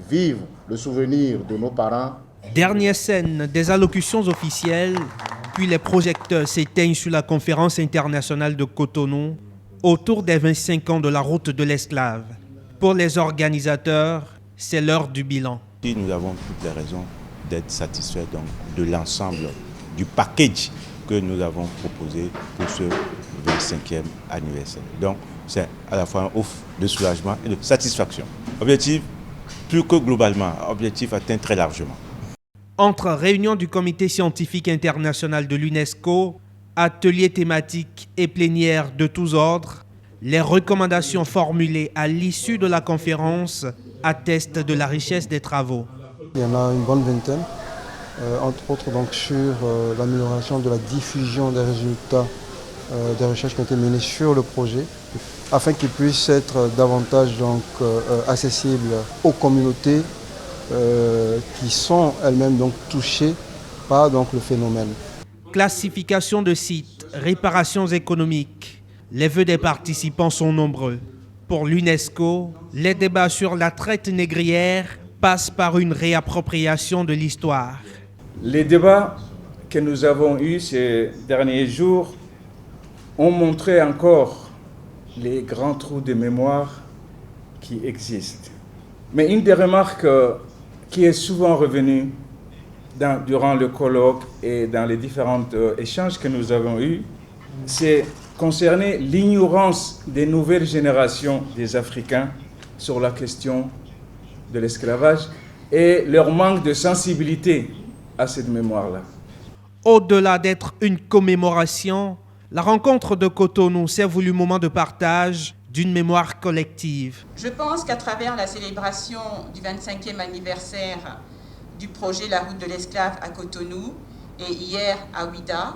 vivre le souvenir de nos parents. Dernière scène des allocutions officielles, puis les projecteurs s'éteignent sur la conférence internationale de Cotonou autour des 25 ans de la route de l'esclave. Pour les organisateurs, c'est l'heure du bilan. Nous avons toutes les raisons d'être satisfaits donc, de l'ensemble du package que nous avons proposé pour ce 25e anniversaire. Donc c'est à la fois un ouf de soulagement et de satisfaction. Objectif, plus que globalement, objectif atteint très largement. Entre réunions du Comité scientifique international de l'UNESCO, ateliers thématiques et plénières de tous ordres, les recommandations formulées à l'issue de la conférence attestent de la richesse des travaux. Il y en a une bonne vingtaine, entre autres donc, sur l'amélioration de la diffusion des résultats des recherches qui ont été menées sur le projet, afin qu'ils puissent être davantage donc, accessibles aux communautés qui sont elles-mêmes donc, touchées par donc, le phénomène. Classification de sites, réparations économiques, les vœux des participants sont nombreux. Pour l'UNESCO, les débats sur la traite négrière passent par une réappropriation de l'histoire. Les débats que nous avons eus ces derniers jours ont montré encore les grands trous de mémoire qui existent. Mais une des remarques qui est souvent revenue durant le colloque et dans les différents échanges que nous avons eus, c'est concerner l'ignorance des nouvelles générations des Africains sur la question de l'esclavage et leur manque de sensibilité à cette mémoire-là. Au-delà d'être une commémoration, la rencontre de Cotonou s'est voulu moment de partage d'une mémoire collective. Je pense qu'à travers la célébration du 25e anniversaire du projet La Route de l'Esclave à Cotonou et hier à Ouidah,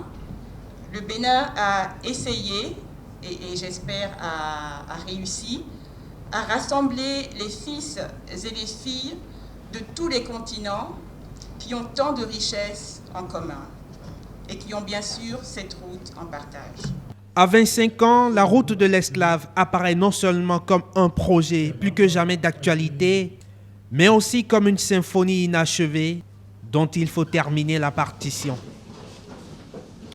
le Bénin a essayé, et j'espère a réussi, à rassembler les fils et les filles de tous les continents qui ont tant de richesses en commun et qui ont bien sûr cette route en partage. À 25 ans, la route de l'esclave apparaît non seulement comme un projet plus que jamais d'actualité, mais aussi comme une symphonie inachevée dont il faut terminer la partition.